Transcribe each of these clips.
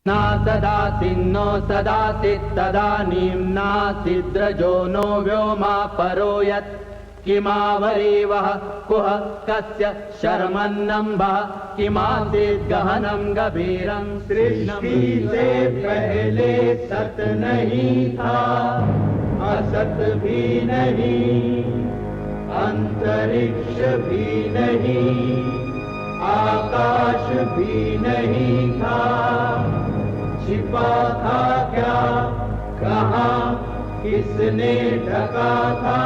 ना सदासिन्नो सदासित् तदानीं नासिद्रजो नो व्योमा परो यत् किमावरीवः कुह कस्य शर्मन्नम्भः किमासीत् गहनं गभीरं सृष्टि से पहले सत नहीं था, असत भी नहीं, अंतरिक्ष भी नहीं, आकाश भी नहीं था। छिपा था क्या, कहाँ, किसने ढका था?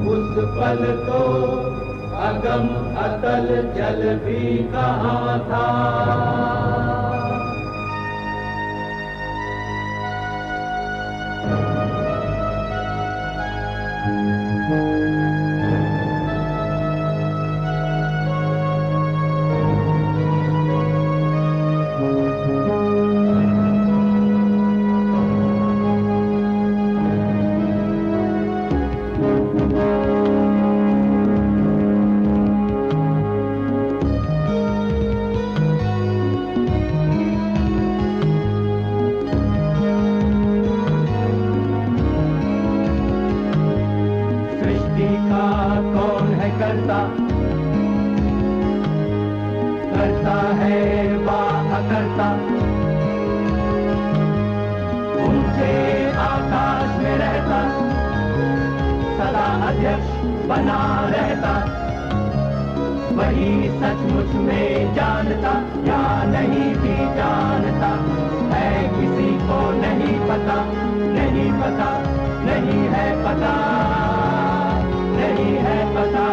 उस पल तो अगम अतल जल भी कहाँ था। करता है वाह करता, ऊंचे आकाश में रहता, सदा अध्यक्ष बना रहता। वही सचमुच में जानता या नहीं भी जानता है, किसी को नहीं पता, नहीं पता, नहीं है पता, नहीं है पता।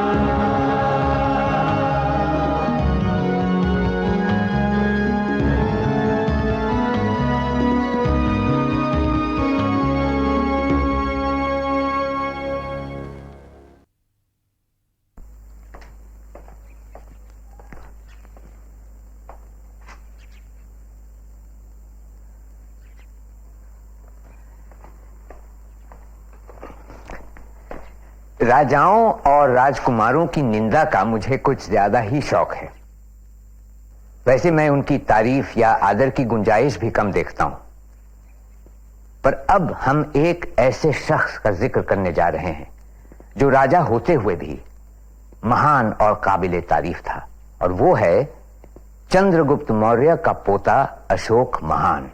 राजाओं और राजकुमारों की निंदा का मुझे कुछ ज्यादा ही शौक है। वैसे मैं उनकी तारीफ या आदर की गुंजाइश भी कम देखता हूं, पर अब हम एक ऐसे शख्स का जिक्र करने जा रहे हैं जो राजा होते हुए भी महान और काबिले तारीफ था, और वो है चंद्रगुप्त मौर्य का पोता अशोक महान।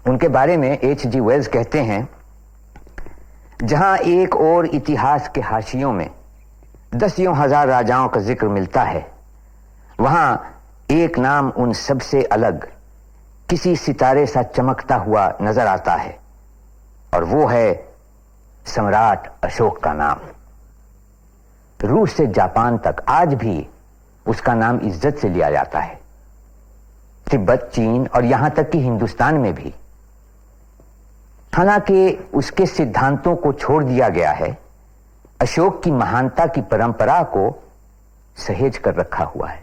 उनके बारे में H.G. वेल्स कहते हैं, जहां एक और इतिहास के हाशियों में दसियों हजार राजाओं का जिक्र मिलता है, वहां एक नाम उन सबसे अलग किसी सितारे सा चमकता हुआ नजर आता है, और वो है सम्राट अशोक का नाम। रूस से जापान तक आज भी उसका नाम इज्जत से लिया जाता है। तिब्बत, चीन और यहां तक कि हिंदुस्तान में भी। हालांकि उसके सिद्धांतों को छोड़ दिया गया है, अशोक की महानता की परंपरा को सहेज कर रखा हुआ है।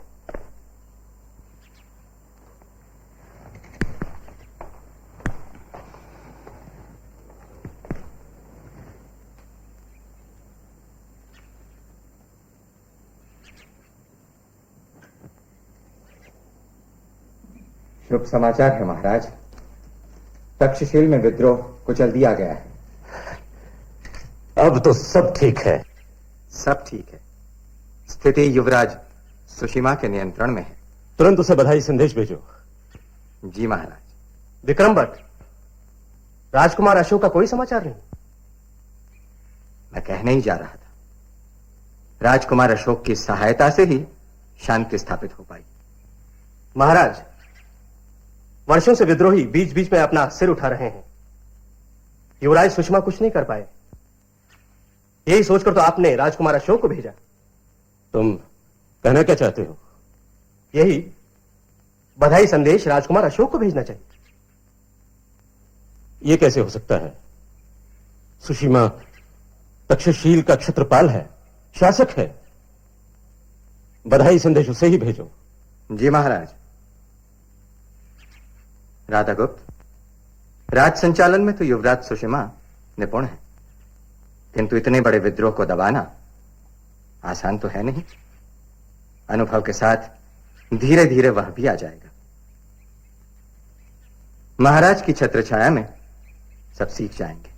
शुभ समाचार है महाराज। तक्षशिला में विद्रोह कुचल दिया गया है। अब तो सब ठीक है। सब ठीक है। स्थिति युवराज सुशीमा के नियंत्रण में है। तुरंत उसे बधाई संदेश भेजो। जी महाराज। विक्रम भट्ट, राजकुमार अशोक का कोई समाचार नहीं? मैं कहने ही जा रहा था, राजकुमार अशोक की सहायता से ही शांति स्थापित हो पाई। महाराज, वर्षों से विद्रोही बीच बीच में अपना सिर उठा रहे हैं। युवराज सुषमा कुछ नहीं कर पाए। यही सोचकर तो आपने राजकुमार अशोक को भेजा। तुम कहना क्या चाहते हो? यही बधाई संदेश राजकुमार अशोक को भेजना चाहिए। यह कैसे हो सकता है? सुशीमा तक्षशिला का क्षत्रपाल है, शासक है। बधाई संदेश उसे ही भेजो। जी महाराज। राधा गुप्त, राज संचालन में तो युवराज सुषमा निपुण है, किंतु इतने बड़े विद्रोह को दबाना आसान तो है नहीं। अनुभव के साथ धीरे धीरे वह भी आ जाएगा। महाराज की छत्र छाया में सब सीख जाएंगे।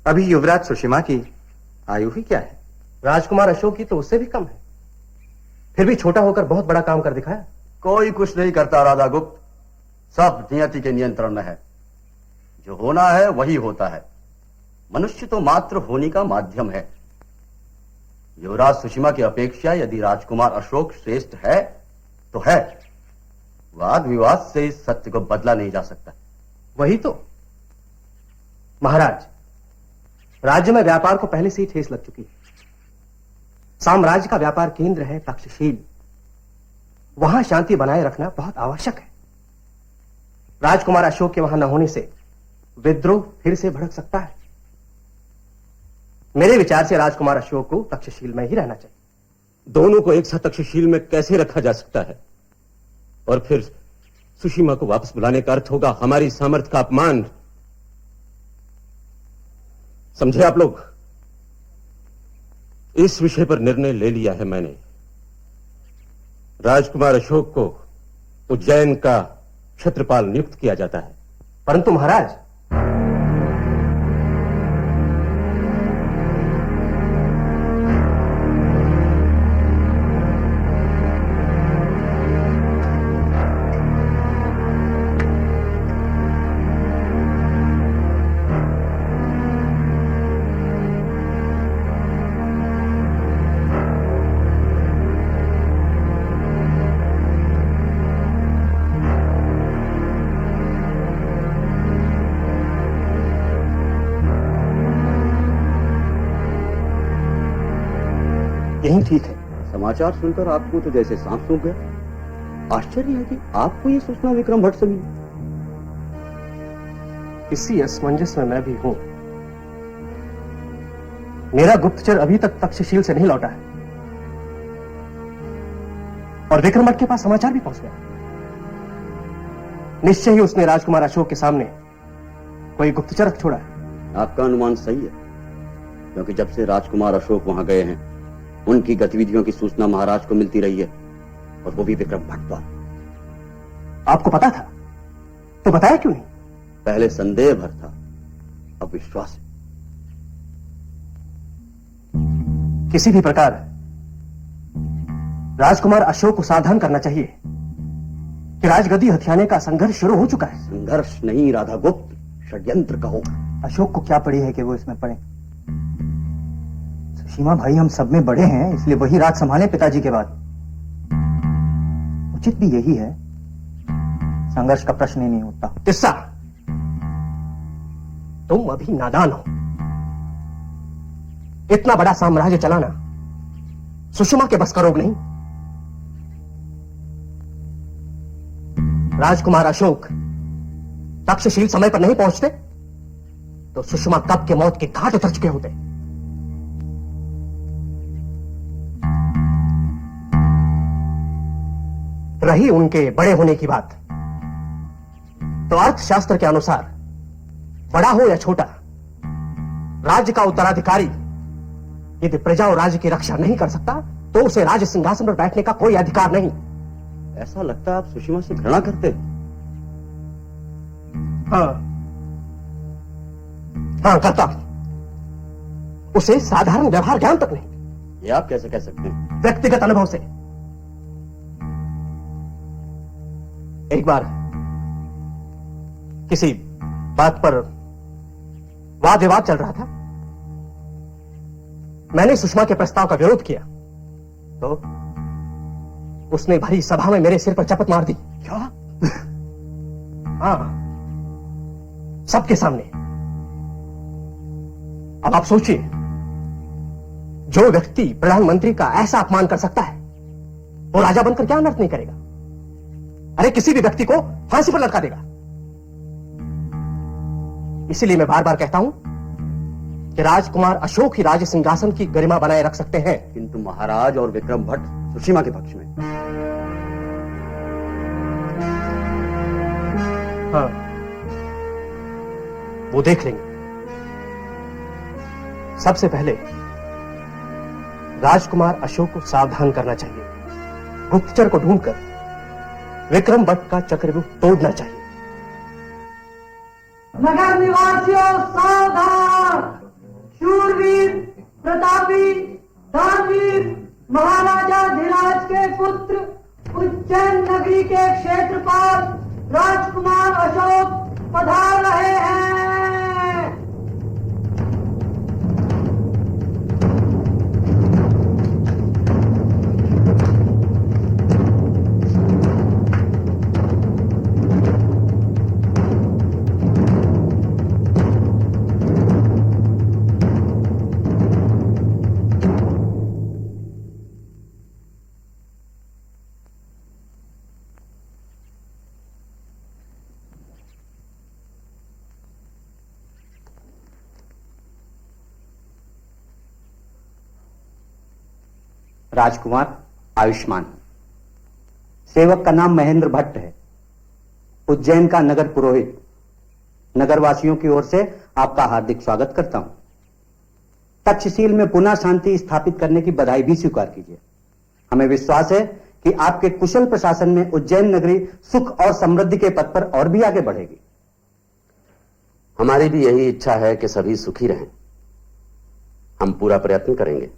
अभी युवराज सुषिमा की आयु ही क्या है? राजकुमार अशोक की तो उससे भी कम है, फिर भी छोटा होकर बहुत बड़ा काम कर दिखाया। कोई कुछ नहीं करता राधा गुप्त, सब नियति के नियंत्रण में है। जो होना है वही होता है। मनुष्य तो मात्र होने का माध्यम है। युवराज सुषिमा की अपेक्षा यदि राजकुमार अशोक श्रेष्ठ है तो है। वाद विवाद से इस सत्य को बदला नहीं जा सकता। वही तो महाराज, राज्य में व्यापार को पहले से ही ठेस लग चुकी है। साम्राज्य का व्यापार केंद्र है तक्षशील, वहां शांति बनाए रखना बहुत आवश्यक है। राजकुमार अशोक के वहां न होने से विद्रोह फिर से भड़क सकता है। मेरे विचार से राजकुमार अशोक को तक्षशील में ही रहना चाहिए। दोनों को एक साथ तक्षशील में कैसे रखा जा सकता है? और फिर सुषिमा को वापस बुलाने का अर्थ होगा हमारी सामर्थ्य का अपमान। समझे आप लोग? इस विषय पर निर्णय ले लिया है मैंने। राजकुमार अशोक को उज्जैन का क्षेत्रपाल नियुक्त किया जाता है। परंतु महाराज, यही ठीक है। समाचार सुनकर आपको तो जैसे सांप सूंघ गया। आश्चर्य है कि आपको यह सूचना विक्रम भट्ट से मिली। इसी असमंजस में मैं भी हूं। मेरा गुप्तचर अभी तक तक्षशील से नहीं लौटा है और विक्रम भट्ट के पास समाचार भी पहुंच गया। निश्चय ही उसने राजकुमार अशोक के सामने कोई गुप्तचर रख छोड़ा है। आपका अनुमान सही है, क्योंकि जब से राजकुमार अशोक वहां गए हैं उनकी गतिविधियों की सूचना महाराज को मिलती रही है, और वो भी विक्रम भट्ट द्वारा। आपको पता था तो बताया क्यों नहीं? पहले संदेह भर था, अब विश्वास है। किसी भी प्रकार राजकुमार अशोक को सावधान करना चाहिए कि राजगद्दी हथियाने का संघर्ष शुरू हो चुका है। संघर्ष नहीं राधा गुप्त, षड्यंत्र कहो। अशोक को क्या पड़ी है कि वो इसमें पड़े? सुषिमा भाई हम सब में बड़े हैं, इसलिए वही राज संभाले पिताजी के बाद। उचित भी यही है, संघर्ष का प्रश्न ही नहीं उठता। किस्सा, तुम अभी नादान हो। इतना बड़ा साम्राज्य चलाना सुषिमा के बस का रोग नहीं। राजकुमार अशोक तक्षशील समय पर नहीं पहुंचते तो सुषिमा कब के मौत के घाट उतर चुके होते। रही उनके बड़े होने की बात, तो अर्थशास्त्र के अनुसार बड़ा हो या छोटा, राज्य का उत्तराधिकारी यदि प्रजा और राज्य की रक्षा नहीं कर सकता तो उसे राज सिंहासन पर बैठने का कोई अधिकार नहीं। ऐसा लगता है आप सुषिमा से घृणा करते हैं। हाँ करता हूं। उसे साधारण व्यवहार ज्ञान तक नहीं। ये आप कैसे कह सकते हैं? व्यक्तिगत अनुभव से। एक बार किसी बात पर वाद विवाद चल रहा था। मैंने सुषमा के प्रस्ताव का विरोध किया तो उसने भरी सभा में मेरे सिर पर चपत मार दी। क्या? हाँ, सबके सामने। अब आप सोचिए, जो व्यक्ति प्रधानमंत्री का ऐसा अपमान कर सकता है वो राजा बनकर क्या अनर्थ नहीं करेगा? अरे किसी भी व्यक्ति को फांसी पर लटका देगा। इसीलिए मैं बार बार कहता हूं कि राजकुमार अशोक ही राज सिंहासन की गरिमा बनाए रख सकते हैं। किंतु महाराज और विक्रम भट्ट सुषिमा के पक्ष में। हाँ, वो देख लेंगे। सबसे पहले राजकुमार अशोक को सावधान करना चाहिए। गुप्तचर को ढूंढकर विक्रम भट्ट का चक्रव्यूह तोड़ना चाहिए। नगर निवासियों सावधान। शूरवीर, प्रतापी, दानवीर महाराजा धीराज के पुत्र, उज्जैन नगरी के क्षेत्रपाल राजकुमार अशोक पधार रहे हैं। राजकुमार आयुष्मान। सेवक का नाम महेंद्र भट्ट है, उज्जैन का नगर पुरोहित। नगरवासियों की ओर से आपका हार्दिक स्वागत करता हूं। तक्षशिला में पुनः शांति स्थापित करने की बधाई भी स्वीकार कीजिए। हमें विश्वास है कि आपके कुशल प्रशासन में उज्जैन नगरी सुख और समृद्धि के पथ पर और भी आगे बढ़ेगी। हमारी भी यही इच्छा है कि सभी सुखी रहें। हम पूरा प्रयत्न करेंगे।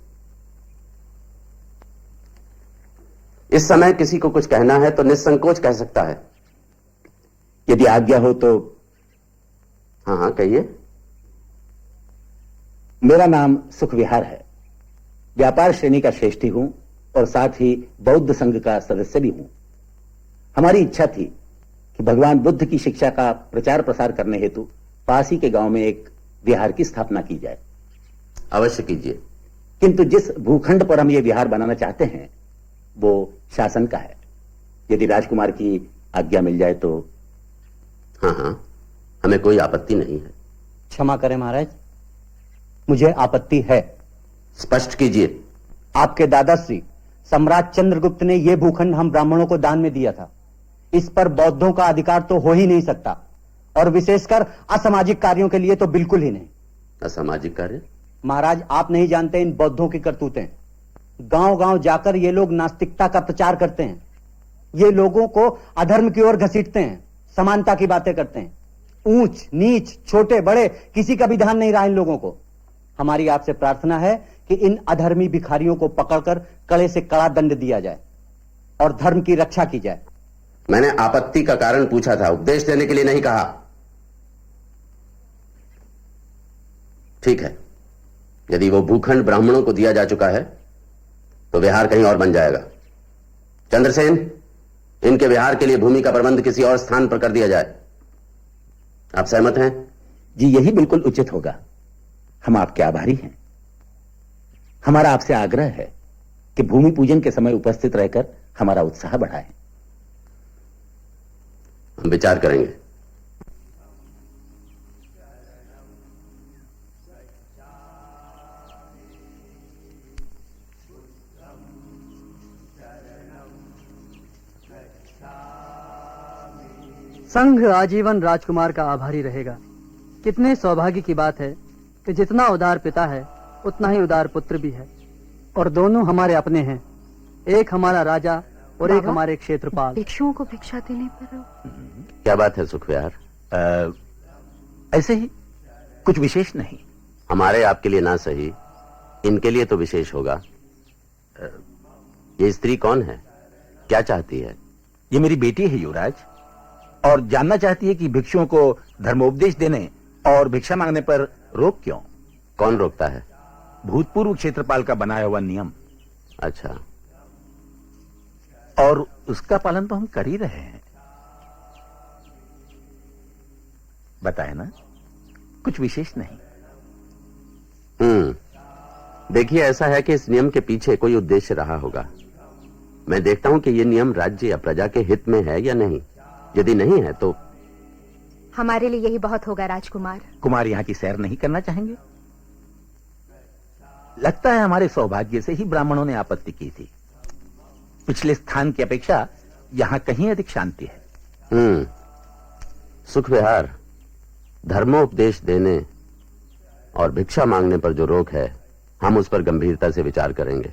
इस समय किसी को कुछ कहना है तो निसंकोच कह सकता है। यदि आज्ञा हो तो। हाँ हाँ कहिए। मेरा नाम सुखविहार है, व्यापार श्रेणी का श्रेष्ठी हूं और साथ ही बौद्ध संघ का सदस्य भी हूं। हमारी इच्छा थी कि भगवान बुद्ध की शिक्षा का प्रचार प्रसार करने हेतु पास ही के गांव में एक विहार की स्थापना की जाए। अवश्य कीजिए। किंतु जिस भूखंड पर हम ये विहार बनाना चाहते हैं वो शासन का है। यदि राजकुमार की आज्ञा मिल जाए तो। हाँ हाँ, हमें कोई आपत्ति नहीं है। क्षमा करें महाराज, मुझे आपत्ति है। स्पष्ट कीजिए। आपके दादाश्री सम्राट चंद्रगुप्त ने यह भूखंड हम ब्राह्मणों को दान में दिया था। इस पर बौद्धों का अधिकार तो हो ही नहीं सकता, और विशेषकर असामाजिक कार्यों के लिए तो बिल्कुल ही नहीं। असामाजिक कार्य? महाराज, आप नहीं जानते इन बौद्धों की करतूतें। गांव गांव जाकर ये लोग नास्तिकता का प्रचार करते हैं। ये लोगों को अधर्म की ओर घसीटते हैं, समानता की बातें करते हैं। ऊंच नीच, छोटे बड़े, किसी का भी ध्यान नहीं रहा इन लोगों को। हमारी आपसे प्रार्थना है कि इन अधर्मी भिखारियों को पकड़कर कड़े से कड़ा दंड दिया जाए और धर्म की रक्षा की जाए। मैंने आपत्ति का कारण पूछा था, उपदेश देने के लिए नहीं कहा। ठीक है, यदि वो भूखंड ब्राह्मणों को दिया जा चुका है तो विहार कहीं और बन जाएगा। चंद्रसेन, इनके विहार के लिए भूमि का प्रबंध किसी और स्थान पर कर दिया जाए। आप सहमत हैं? जी, यही बिल्कुल उचित होगा। हम आपके आभारी हैं। हमारा आपसे आग्रह है कि भूमि पूजन के समय उपस्थित रहकर हमारा उत्साह बढ़ाएं। हम विचार करेंगे। संघ आजीवन राजकुमार का आभारी रहेगा। कितने सौभाग्य की बात है कि जितना उदार पिता है उतना ही उदार पुत्र भी है, और दोनों हमारे अपने हैं। एक हमारा राजा और एक हमारे क्षेत्रपाल। भिक्षुओं को भिक्षा देने पर क्या बात है सुखविहार? ऐसे ही, कुछ विशेष नहीं। हमारे आपके लिए ना सही, इनके लिए तो विशेष होगा। ये स्त्री कौन है, क्या चाहती है? ये मेरी बेटी है युवराज, और जानना चाहती है कि भिक्षुओं को धर्मोपदेश देने और भिक्षा मांगने पर रोक क्यों। कौन रोकता है? भूतपूर्व क्षेत्रपाल का बनाया हुआ नियम। अच्छा, और उसका पालन तो हम कर ही रहे हैं। बताए ना, कुछ विशेष नहीं। देखिए, ऐसा है कि इस नियम के पीछे कोई उद्देश्य रहा होगा। मैं देखता हूं कि यह नियम राज्य या प्रजा के हित में है या नहीं। यदि नहीं है तो हमारे लिए यही बहुत होगा। राजकुमार, कुमार यहाँ की सैर नहीं करना चाहेंगे? लगता है हमारे सौभाग्य से ही ब्राह्मणों ने आपत्ति की थी। पिछले स्थान की अपेक्षा यहाँ कहीं अधिक शांति है। सुखविहार, धर्मोपदेश देने और भिक्षा मांगने पर जो रोक है, हम उस पर गंभीरता से विचार करेंगे।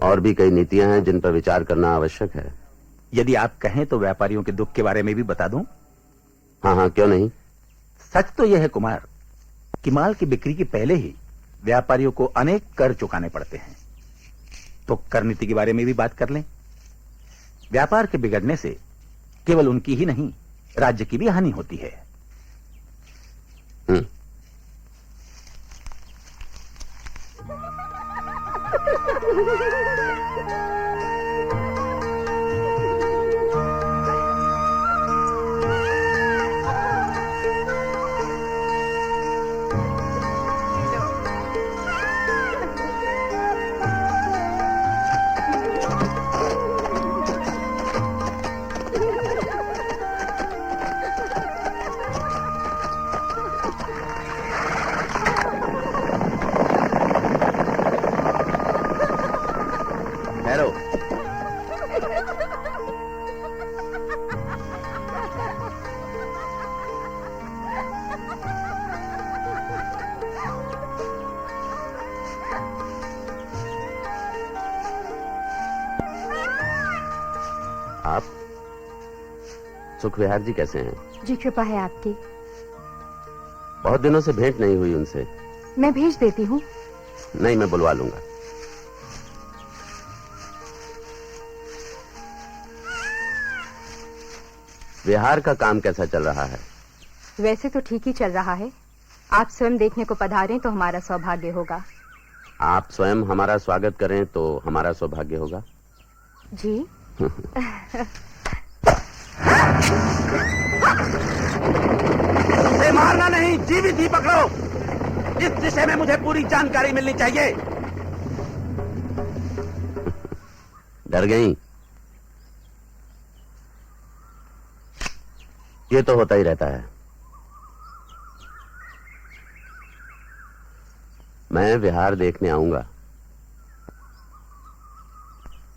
और भी कई नीतियां हैं जिन पर विचार करना आवश्यक है। यदि आप कहें तो व्यापारियों के दुख के बारे में भी बता दूं? हाँ हाँ, क्यों नहीं। सच तो यह है कुमार कि माल की बिक्री के पहले ही व्यापारियों को अनेक कर चुकाने पड़ते हैं। तो कर नीति के बारे में भी बात कर लें। व्यापार के बिगड़ने से केवल उनकी ही नहीं, राज्य की भी हानि होती है। ठहरो। आप सुख विहार जी कैसे हैं? जी कृपा है आपकी। बहुत दिनों से भेंट नहीं हुई उनसे। मैं भेज देती हूँ। नहीं, मैं बुलवा लूंगा। विहार का काम कैसा चल रहा है? वैसे तो ठीक ही चल रहा है। आप स्वयं देखने को पधारें तो हमारा सौभाग्य होगा। आप स्वयं हमारा स्वागत करें तो हमारा सौभाग्य होगा। जी। उसे मारना नहीं, जीवित ही पकड़ो। इस विषय में मुझे पूरी जानकारी मिलनी चाहिए। डर गई? ये तो होता ही रहता है। मैं विहार देखने आऊंगा।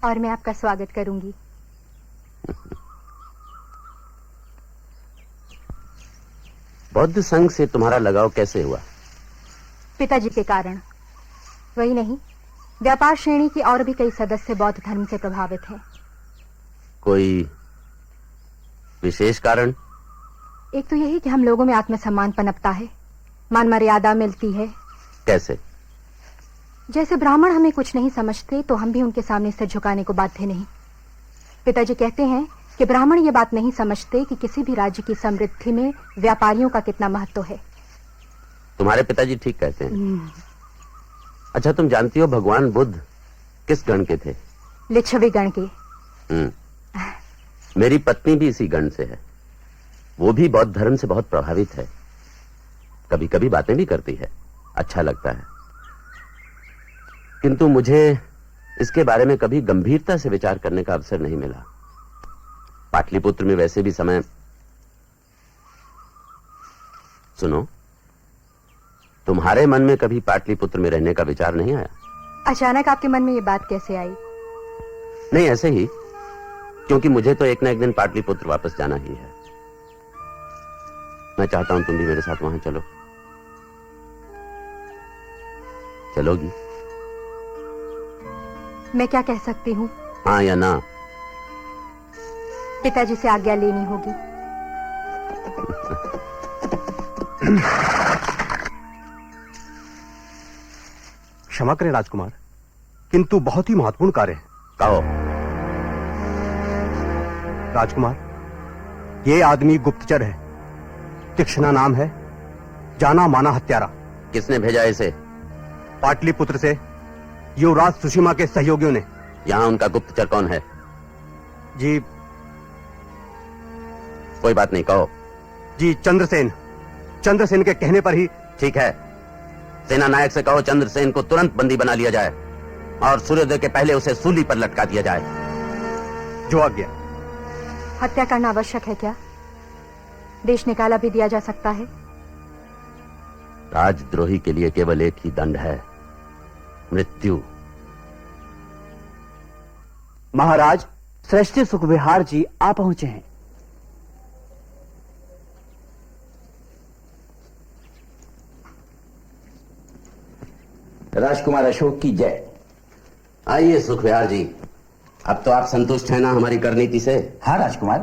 और मैं आपका स्वागत करूंगी। बौद्ध संघ से तुम्हारा लगाव कैसे हुआ? पिताजी के कारण। वही नहीं, व्यापार श्रेणी की और भी कई सदस्य बौद्ध धर्म से प्रभावित हैं। कोई विशेष कारण? एक तो यही कि हम लोगों में आत्मसम्मान पनपता है, मान मर्यादा मिलती है। कैसे? जैसे ब्राह्मण हमें कुछ नहीं समझते तो हम भी उनके सामने सिर झुकाने को बाध्य नहीं। पिताजी कहते हैं कि ब्राह्मण ये बात नहीं समझते कि किसी भी राज्य की समृद्धि में व्यापारियों का कितना महत्व है। तुम्हारे पिताजी ठीक कहते हैं। अच्छा, तुम जानती हो भगवान बुद्ध किस गण के थे? लिच्छवी गण के। मेरी पत्नी भी इसी गण से है। वो भी बौद्ध धर्म से बहुत प्रभावित है। कभी कभी बातें भी करती है, अच्छा लगता है। किंतु मुझे इसके बारे में कभी गंभीरता से विचार करने का अवसर नहीं मिला। पाटलिपुत्र में वैसे भी समय। सुनो, तुम्हारे मन में कभी पाटलिपुत्र में रहने का विचार नहीं आया? अचानक आपके मन में ये बात कैसे आई? नहीं, ऐसे ही, क्योंकि मुझे तो एक न एक दिन पाटलिपुत्र वापस जाना ही है। मैं चाहता हूं तुम भी मेरे साथ वहां चलो। चलोगी? मैं क्या कह सकती हूँ? हाँ या ना? पिताजी से आज्ञा लेनी होगी। क्षमा करें राजकुमार, किंतु बहुत ही महत्वपूर्ण कार्य है। कहो। राजकुमार, ये आदमी गुप्तचर है, तीक्ष्णा नाम है, जाना माना हत्यारा। किसने भेजा इसे? पाटलिपुत्र से युवराज सुषिमा के सहयोगियों ने। यहाँ उनका गुप्तचर कौन है? जी कोई बात नहीं, कहो। जी चंद्रसेन। चंद्रसेन के कहने पर ही। ठीक है, सेना नायक से कहो चंद्रसेन को तुरंत बंदी बना लिया जाए और सूर्योदय के पहले उसे सूली पर लटका दिया जाए। जो आज्ञा। हत्या करना आवश्यक है क्या? देश निकाला भी दिया जा सकता है। राजद्रोही के लिए केवल एक ही दंड है, मृत्यु। महाराज, श्रेष्ठ सुखविहार जी आ पहुंचे हैं। राजकुमार अशोक की जय। आइए सुखविहार जी, अब तो आप संतुष्ट हैं ना हमारी करनीति से? हाँ राजकुमार,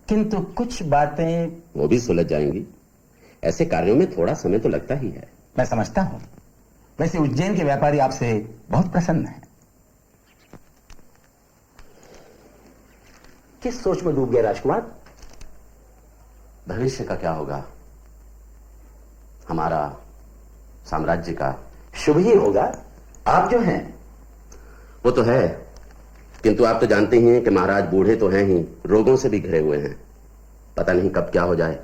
किंतु कुछ बातें। वो भी सुलझ जाएंगी। ऐसे कार्यों में थोड़ा समय तो लगता ही है। मैं समझता हूं। वैसे उज्जैन के व्यापारी आपसे बहुत प्रसन्न हैं। किस सोच में डूब गए राजकुमार? भविष्य का क्या होगा, हमारा साम्राज्य का। शुभ ही होगा। आप जो हैं वो तो है, किंतु आप तो जानते ही हैं कि महाराज बूढ़े तो हैं ही, रोगों से भी घिरे हुए हैं। पता नहीं कब क्या हो जाए।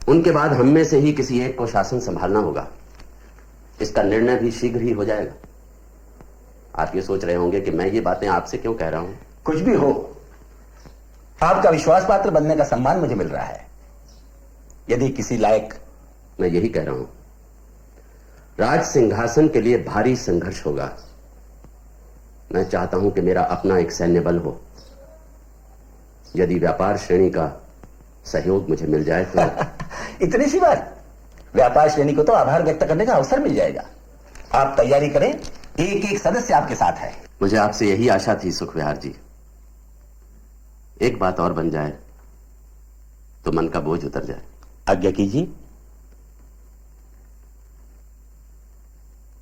उनके बाद हम में से ही किसी एक को शासन संभालना होगा। इसका निर्णय भी शीघ्र ही हो जाएगा। आप ये सोच रहे होंगे कि मैं ये बातें आपसे क्यों कह रहा हूं। कुछ भी हो, आपका विश्वास पात्र बनने का सम्मान मुझे मिल रहा है। यदि किसी लायक, मैं यही कह रहा हूं, राज सिंहासन के लिए भारी संघर्ष होगा। मैं चाहता हूं कि मेरा अपना एक सैन्य बल हो। यदि व्यापार श्रेणी का सहयोग मुझे मिल जाए तो इतनी सी बात। व्यापार श्रेणी को तो आभार व्यक्त करने का अवसर मिल जाएगा। आप तैयारी करें, एक एक सदस्य आपके साथ है। मुझे आपसे यही आशा थी सुखविहार जी। एक बात और बन जाए तो मन का बोझ उतर जाए। आज्ञा कीजिए।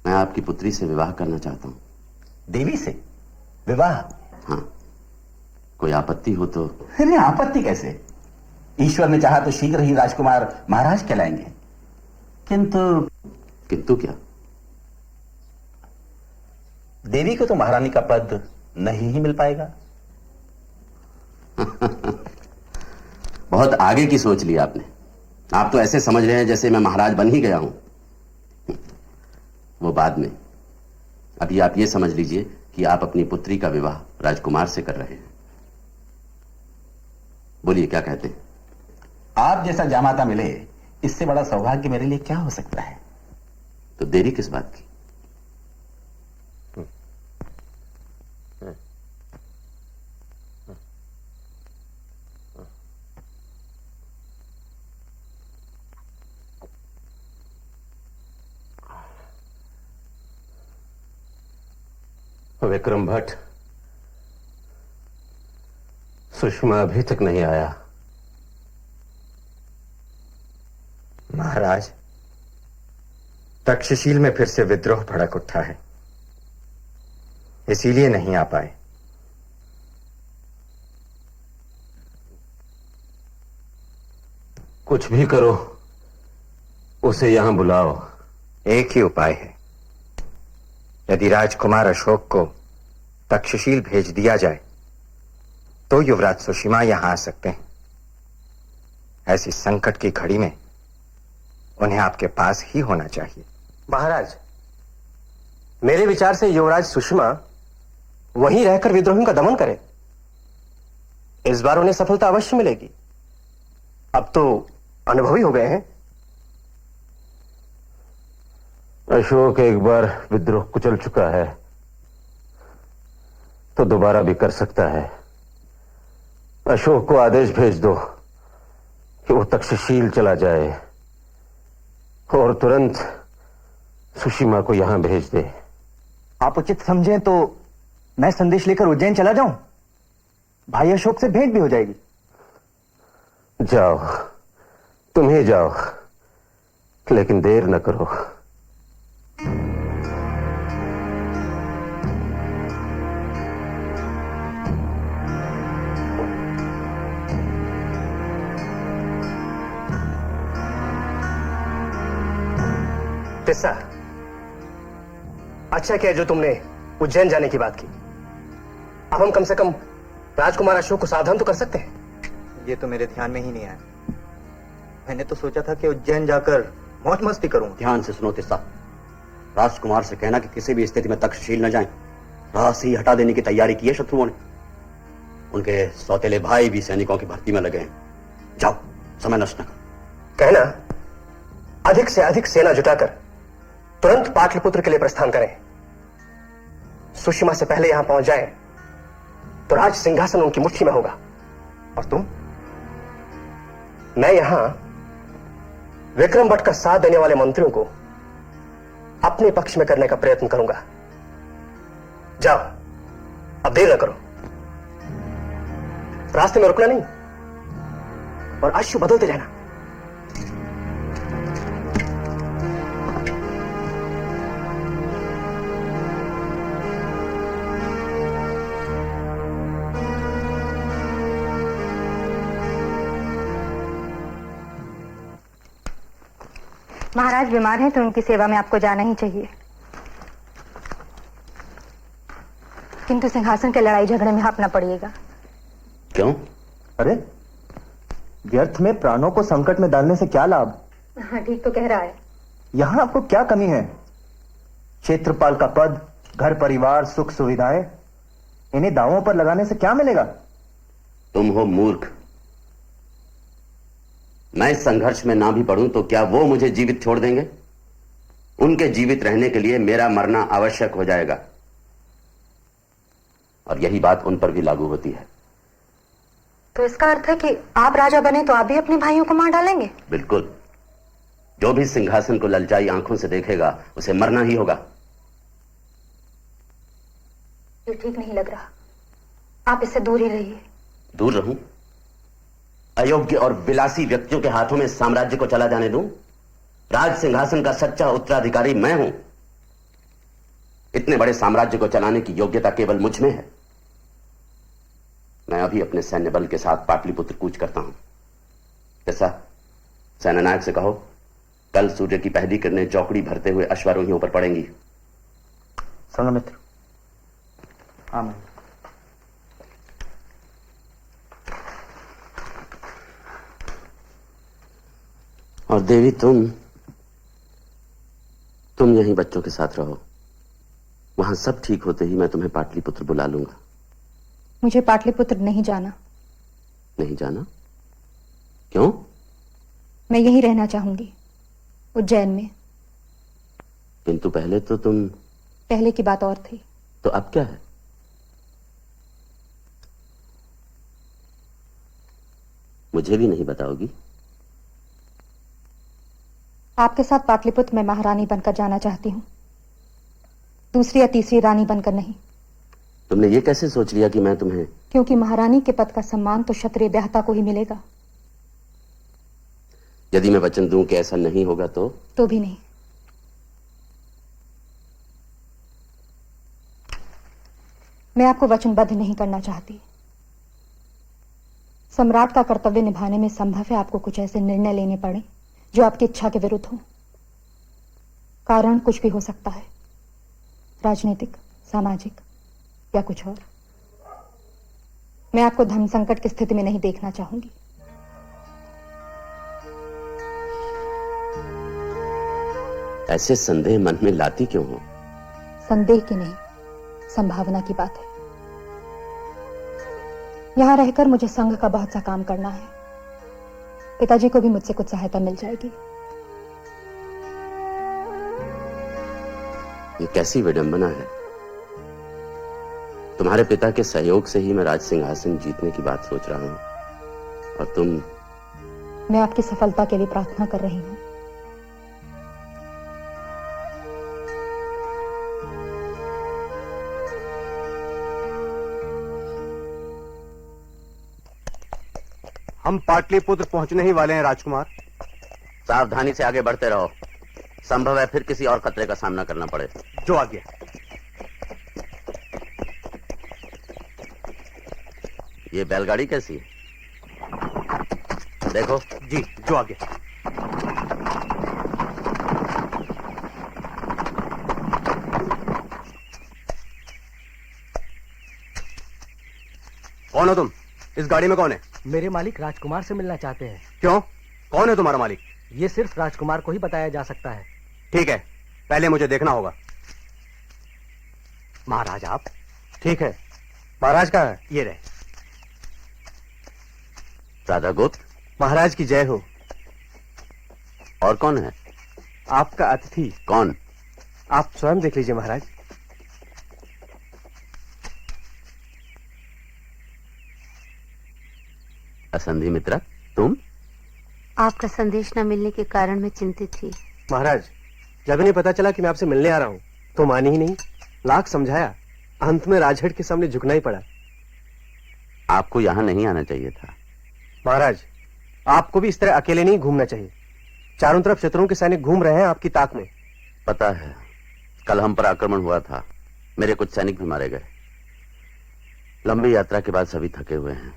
मैं आपकी पुत्री से विवाह करना चाहता हूं। देवी से विवाह? हाँ, कोई आपत्ति हो तो? नहीं, आपत्ति कैसे। ईश्वर ने चाहा तो शीघ्र ही राजकुमार महाराज कहलाएंगे। किंतु क्या? देवी को तो महारानी का पद नहीं ही मिल पाएगा। बहुत आगे की सोच ली आपने। आप तो ऐसे समझ रहे हैं जैसे मैं महाराज बन ही गया हूं। वो बाद में। अभी आप ये समझ लीजिए कि आप अपनी पुत्री का विवाह राजकुमार से कर रहे हैं। बोलिए, क्या कहते हैं? आप जैसा जामाता मिले, इससे बड़ा सौभाग्य मेरे लिए क्या हो सकता है। तो देरी किस बात की? विक्रम भट्ट, सुषमा अभी तक नहीं आया। महाराज, तक्षशिल में फिर से विद्रोह भड़क उठा है, इसीलिए नहीं आ पाए। कुछ भी करो, उसे यहां बुलाओ। एक ही उपाय है। यदि राजकुमार अशोक को तक्षशिल भेज दिया जाए तो युवराज सुषमा यहां आ सकते हैं। ऐसी संकट की घड़ी में उन्हें आपके पास ही होना चाहिए। महाराज, मेरे विचार से युवराज सुषमा वहीं रहकर विद्रोहियों का दमन करें। इस बार उन्हें सफलता अवश्य मिलेगी। अब तो अनुभवी हो गए हैं। अशोक एक बार विद्रोह कुचल चुका है तो दोबारा भी कर सकता है। अशोक को आदेश भेज दो कि वो तक्षशिल चला जाए और तुरंत सुषमा को यहां भेज दे। आप उचित समझें तो मैं संदेश लेकर उज्जैन चला जाऊं। भाई अशोक से भेंट भी हो जाएगी। जाओ, तुम्हें जाओ, लेकिन देर न करो। तिस्सा, अच्छा किया जो तुमने उज्जैन जाने की बात की। अब हम कम से कम राजकुमार अशोक को सावधान तो कर सकते हैं। ये तो मेरे ध्यान में ही नहीं आया। मैंने तो सोचा था कि उज्जैन जाकर मौज मस्ती करूंगा। ध्यान से सुनो तिस्सा, राजकुमार से कहना कि किसी भी स्थिति में तक्षशिल न जाएं। राह से ही हटा देने की तैयारी की है शत्रुओं ने। उनके सौतेले भाई भी सैनिकों की भर्ती में लगे हैं। जाओ, समय नष्ट न करो। कहना अधिक से अधिक सेना जुटाकर तुरंत पाटलिपुत्र के लिए प्रस्थान करें। सुषमा से पहले यहां पहुंच जाएं तो राज सिंहासन उनकी मुट्ठी में होगा। और तुम? मैं यहां विक्रम भट्ट का साथ देने वाले मंत्रियों को अपने पक्ष में करने का प्रयत्न करूंगा। जाओ, अब देर न करो। रास्ते में रुकना नहीं और आशु बदलते रहना। महाराज बीमार हैं तो उनकी सेवा में आपको जाना ही चाहिए, किंतु सिंहासन के लड़ाई झगड़े में आप न पड़िएगा। क्यों? अरे व्यर्थ में प्राणों को संकट में डालने से क्या लाभ? हाँ, ठीक तो कह रहा है। यहां आपको क्या कमी है? क्षेत्रपाल का पद, घर परिवार, सुख सुविधाएं, इन्हें दांवों पर लगाने से क्या मिलेगा? तुम हो मूर्ख। मैं इस संघर्ष में ना भी पड़ूं तो क्या वो मुझे जीवित छोड़ देंगे? उनके जीवित रहने के लिए मेरा मरना आवश्यक हो जाएगा, और यही बात उन पर भी लागू होती है। तो इसका अर्थ है कि आप राजा बने तो आप भी अपने भाइयों को मार डालेंगे? बिल्कुल। जो भी सिंहासन को ललचाई आंखों से देखेगा उसे मरना ही होगा। ये ठीक नहीं लग रहा, आप इससे दूर ही रहिए। दूर रहूं? अयोग्य और विलासी व्यक्तियों के हाथों में साम्राज्य को चला जाने दूं? राज सिंहासन का सच्चा उत्तराधिकारी मैं हूं। इतने बड़े साम्राज्य को चलाने की योग्यता केवल मुझ में है। मैं अभी अपने सैन्य बल के साथ पाटलिपुत्र कूच करता हूं। कैसा? सेनानायक से कहो कल सूर्य की पहली किरणें चौकड़ी भरते हुए अश्वारोहियों पर पड़ेंगी। संघमित्र। आमीन। और देवी तुम यहीं बच्चों के साथ रहो। वहां सब ठीक होते ही मैं तुम्हें पाटलिपुत्र बुला लूंगा। मुझे पाटलिपुत्र नहीं जाना। नहीं जाना? क्यों? मैं यहीं रहना चाहूंगी, उज्जैन में। किंतु पहले तो तुम... पहले की बात और थी। तो अब क्या है? मुझे भी नहीं बताओगी? आपके साथ पाटलिपुत्र में महारानी बनकर जाना चाहती हूँ, दूसरी या तीसरी रानी बनकर नहीं। तुमने ये कैसे सोच लिया कि मैं तुम्हें... क्योंकि महारानी के पद का सम्मान तो क्षत्रिय ब्याहता को ही मिलेगा। यदि मैं वचन दूं कि ऐसा नहीं होगा तो भी नहीं। मैं आपको वचनबद्ध नहीं करना चाहती। सम्राट का कर्तव्य निभाने में संभव है आपको कुछ ऐसे निर्णय लेने पड़े जो आपकी इच्छा के विरुद्ध हो। कारण कुछ भी हो सकता है, राजनीतिक, सामाजिक या कुछ और। मैं आपको धर्म संकट की स्थिति में नहीं देखना चाहूंगी। ऐसे संदेह मन में लाती क्यों हो? संदेह की नहीं, संभावना की बात है। यहां रहकर मुझे संघ का बहुत सा काम करना है। पिताजी को भी मुझसे कुछ सहायता मिल जाएगी। ये कैसी विडंबना है। तुम्हारे पिता के सहयोग से ही मैं राज सिंहासन जीतने की बात सोच रहा हूं, और तुम... मैं आपकी सफलता के लिए प्रार्थना कर रही हूं। हम पाटलिपुत्र पहुंचने ही वाले हैं राजकुमार। सावधानी से आगे बढ़ते रहो, संभव है फिर किसी और खतरे का सामना करना पड़े। जो आज्ञा। ये बैलगाड़ी कैसी है? देखो। जी, जो आज्ञा। कौन हो तुम? इस गाड़ी में कौन है? मेरे मालिक राजकुमार से मिलना चाहते हैं। क्यों? कौन है तुम्हारा मालिक? ये सिर्फ राजकुमार को ही बताया जा सकता है। ठीक है, पहले मुझे देखना होगा। महाराज आप? ठीक है। महाराज कहाँ है? ये रहे। राधा गुप्त। महाराज की जय हो। और कौन है? आपका अतिथि। कौन? आप स्वयं देख लीजिए महाराज। असंधि मित्रा, तुम? आपका संदेश न मिलने के कारण मैं चिंतित थी। महाराज, जब इन्हें पता चला कि मैं आपसे मिलने आ रहा हूं तो मानी ही नहीं। लाख समझाया, अंत में राजहट के सामने झुकना ही पड़ा। आपको यहां नहीं आना चाहिए था। महाराज, आपको भी इस तरह अकेले नहीं घूमना चाहिए। चारों तरफ शत्रुओं के सैनिक घूम रहे हैं आपकी ताक में। पता है, कल हम पर आक्रमण हुआ था, मेरे कुछ सैनिक भी मारे गए। लंबी यात्रा के बाद सभी थके हुए हैं।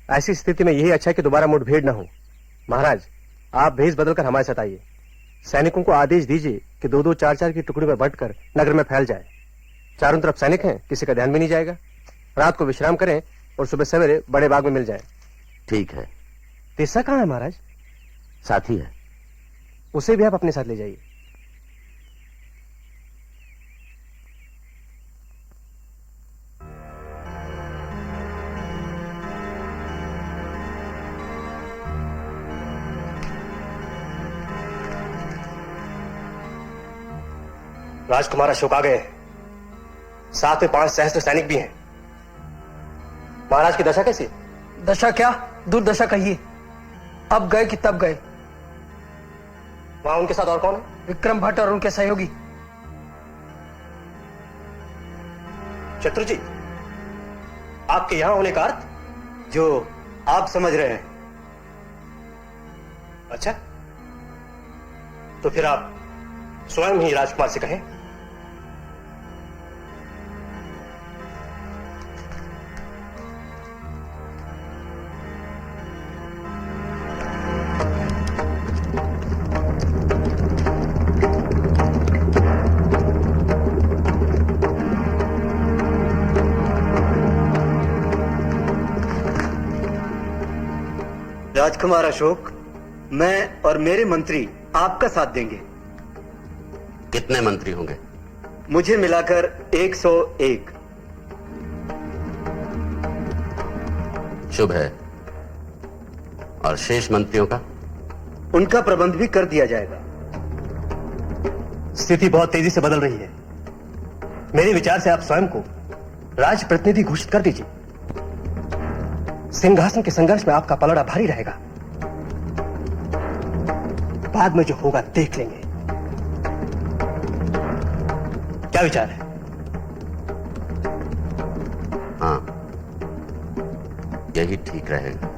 ऐसी स्थिति में यही अच्छा है कि दोबारा मुठभेड़ न हो। महाराज, आप भेष बदलकर हमारे साथ आइए। सैनिकों को आदेश दीजिए कि 2-2, 4-4 की टुकड़ी में बांटकर नगर में फैल जाए। चारों तरफ सैनिक हैं, किसी का ध्यान भी नहीं जाएगा। रात को विश्राम करें और सुबह सवेरे बड़े बाग में मिल जाए। ठीक है। तिस्सा कहाँ है महाराज? साथी है। उसे भी आप अपने साथ ले जाइए। राजकुमार अशोक आ गए। साथ में 5 सहस्त्र सैनिक भी हैं। महाराज की दशा कैसी? दशा क्या, दुर्दशा कहिए। अब गए कि तब गए। वहां उनके साथ और कौन है? विक्रम भट्ट और उनके सहयोगी। शत्रुजी, आपके यहां होने का अर्थ? जो आप समझ रहे हैं। अच्छा, तो फिर आप स्वयं ही राजकुमार से कहें। राजकुमार अशोक, मैं और मेरे मंत्री आपका साथ देंगे। कितने मंत्री होंगे? मुझे मिलाकर 101। शुभ है। और शेष मंत्रियों का? उनका प्रबंध भी कर दिया जाएगा। स्थिति बहुत तेजी से बदल रही है। मेरे विचार से आप स्वयं को राज प्रतिनिधि घोषित कर दीजिए। सिंहासन के संघर्ष में आपका पलड़ा भारी रहेगा। बाद में जो होगा देख लेंगे। क्या विचार है? हाँ, यही ठीक रहेगा।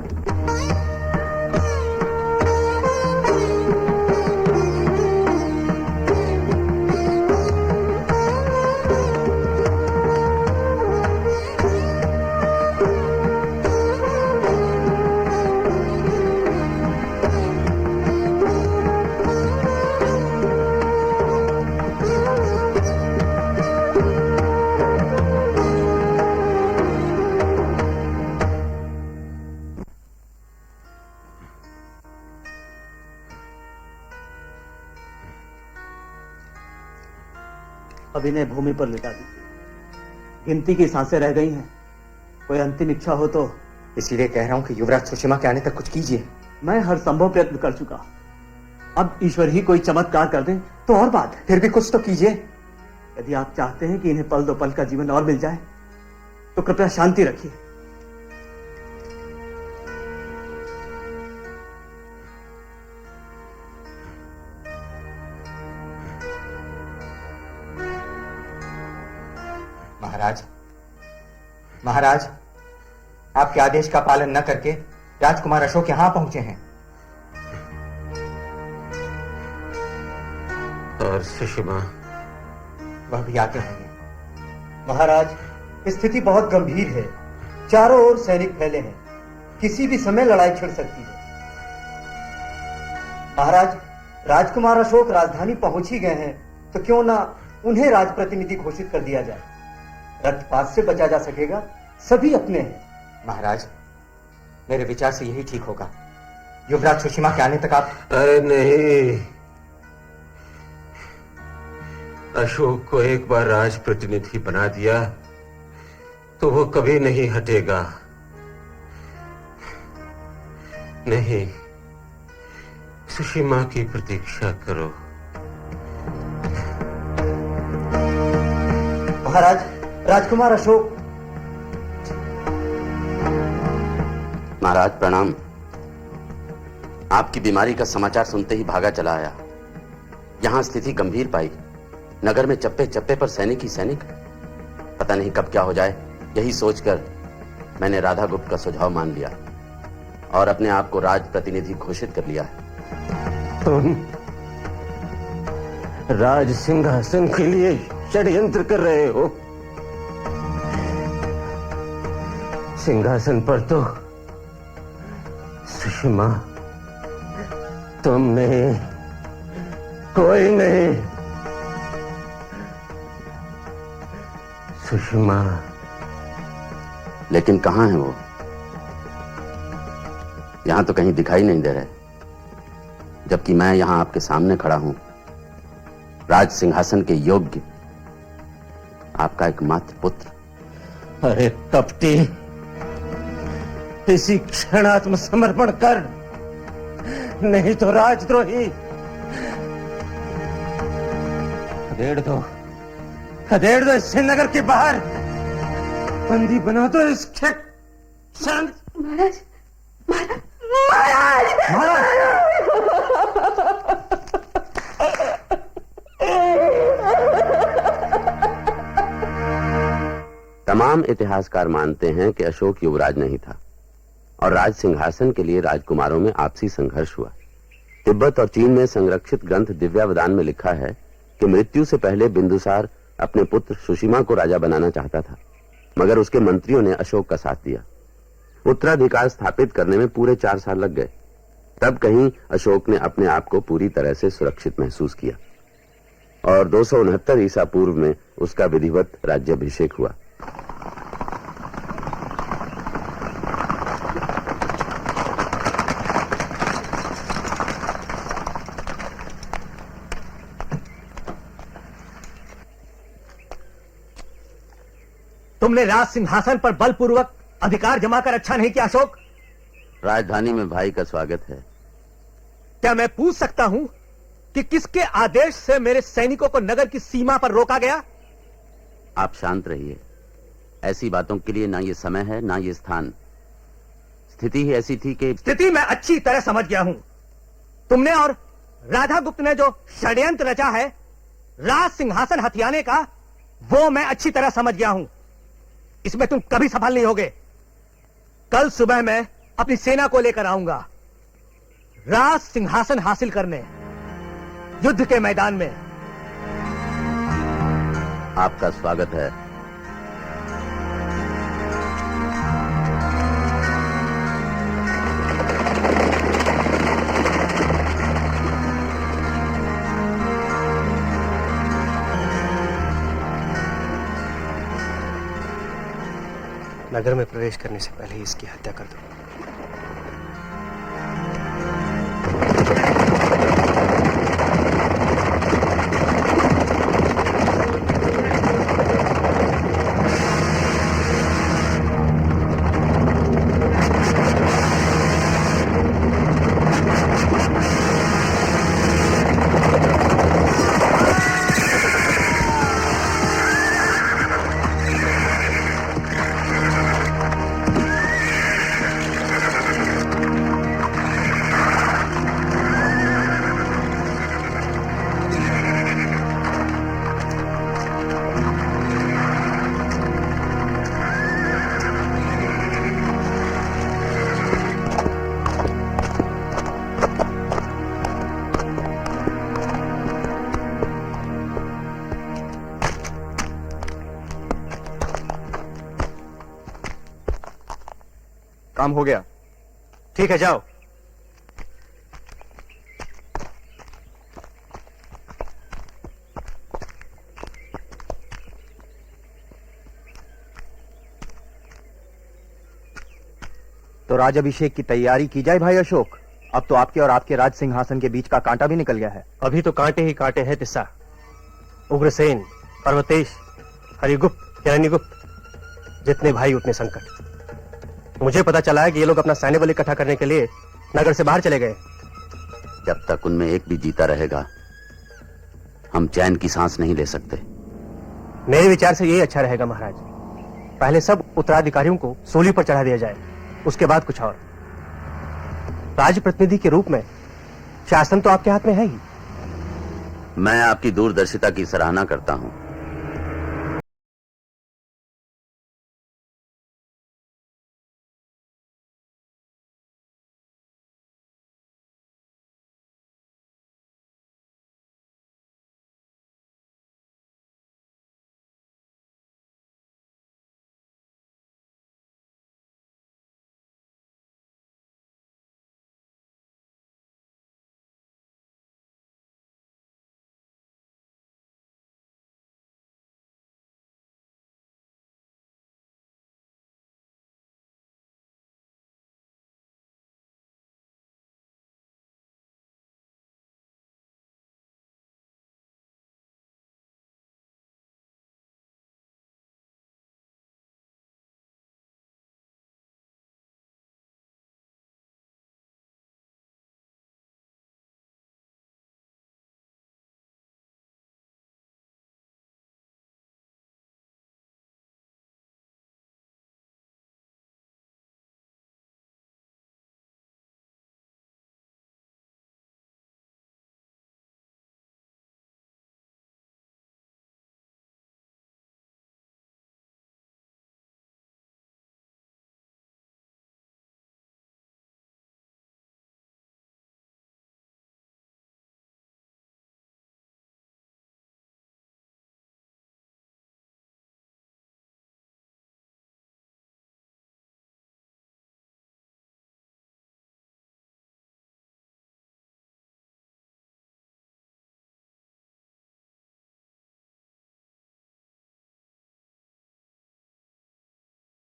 अब इन्हें भूमि पर लिटा दीजिए। गिनती की सांसें रह गई हैं। कोई अंतिम इच्छा हो तो। इसीलिए कह रहा हूं कि युवराज सुषमा के आने तक कुछ कीजिए। मैं हर संभव प्रयत्न कर चुका। अब ईश्वर ही कोई चमत्कार कर दे तो और बात है। फिर भी कुछ तो कीजिए। यदि आप चाहते हैं कि इन्हें पल दो पल का जीवन और मिल जाए तो कृपया शांति रखिए। महाराज, महाराज, आपके आदेश का पालन न करके राजकुमार अशोक यहां पहुंचे हैं। और सुषमा? वह भी आते होंगे। महाराज, स्थिति बहुत गंभीर है। चारों ओर सैनिक फैले हैं। किसी भी समय लड़ाई छिड़ सकती है। महाराज, राजकुमार अशोक राजधानी पहुंच ही गए हैं तो क्यों ना उन्हें राजप्रतिनिधि घोषित कर दिया जाए। रक्तपात से बचा जा सकेगा। सभी अपने हैं। महाराज, मेरे विचार से यही ठीक होगा। युवराज सुषमा के आने तक आप। अरे नहीं, अशोक को एक बार राज प्रतिनिधि बना दिया तो वो कभी नहीं हटेगा। नहीं, सुषमा की प्रतीक्षा करो। महाराज, राजकुमार अशोक। महाराज प्रणाम। आपकी बीमारी का समाचार सुनते ही भागा चला आया। यहां स्थिति गंभीर पाई। नगर में चप्पे चप्पे पर सैनिक ही सैनिक। पता नहीं कब क्या हो जाए। यही सोचकर मैंने राधा गुप्त का सुझाव मान लिया और अपने आप को राज प्रतिनिधि घोषित कर लिया है। तुम राज सिंहासन के लिए षड्यंत्र कर रहे हो। सिंहासन पर तो सुषमा, तुम नहीं, कोई नहीं। सुषमा। लेकिन कहां है वो? यहां तो कहीं दिखाई नहीं दे रहे, जबकि मैं यहां आपके सामने खड़ा हूं, राज सिंहासन के योग्य, आपका एकमात्र पुत्र। अरे कपटी, इसी क्षण आत्मसमर्पण कर, नहीं तो राजद्रोही। खदेड़ दो इससे नगर के बाहर, बंदी बना दो इसके। महाराज, महाराज, तमाम इतिहासकार मानते हैं कि अशोक युवराज नहीं था और राज सिंहासन के लिए राजकुमारों में आपसी संघर्ष हुआ। तिब्बत और चीन में संरक्षित ग्रंथ दिव्यावदान में लिखा है कि मृत्यु से पहले बिंदुसार अपने पुत्र सुषिमा को राजा बनाना चाहता था, मगर उसके मंत्रियों ने अशोक का साथ दिया। उत्तराधिकार स्थापित करने में पूरे 4 साल लग गए। तब कहीं अशोक ने अपने आप को पूरी तरह से सुरक्षित महसूस किया और 269 ईसा पूर्व में उसका विधिवत राज्याभिषेक हुआ। तुमने राज सिंहासन पर बलपूर्वक अधिकार जमा कर अच्छा नहीं किया अशोक। राजधानी में भाई का स्वागत है। क्या मैं पूछ सकता हूं कि किसके आदेश से मेरे सैनिकों को नगर की सीमा पर रोका गया? आप शांत रहिए। ऐसी बातों के लिए ना ये समय है ना ये स्थान। स्थिति ही ऐसी थी कि स्थिति मैं अच्छी तरह समझ गया हूं। तुमने और राधागुप्त ने जो षड्यंत्र रचा है राज सिंहासन हथियाने का, वो मैं अच्छी तरह समझ गया हूं। इसमें तुम कभी सफल नहीं होगे। कल सुबह मैं अपनी सेना को लेकर आऊंगा राज सिंहासन हासिल करने, युद्ध के मैदान में। आपका स्वागत है। नगर में प्रवेश करने से पहले ही इसकी हत्या कर दो। काम हो गया। ठीक है, जाओ। तो राज अभिषेक की तैयारी की जाए भाई अशोक। अब तो आपके और आपके राज सिंहासन के बीच का कांटा भी निकल गया है। अभी तो कांटे ही कांटे हैं तिस्सा। उग्रसेन, पर्वतेश, हरिगुप्त, हिरण्यगुप्त, जितने भाई उतने संकट। मुझे पता चला है कि ये लोग अपना सैन्य बल इकट्ठा करने के लिए नगर से बाहर चले गए। जब तक उनमें एक भी जीता रहेगा हम चैन की सांस नहीं ले सकते। मेरे विचार से यही अच्छा रहेगा महाराज। पहले सब उत्तराधिकारियों को सूली पर चढ़ा दिया जाए, उसके बाद कुछ और। राजप्रतिनिधि के रूप में शासन तो आपके हाथ में है ही। मैं आपकी दूरदर्शिता की सराहना करता हूं,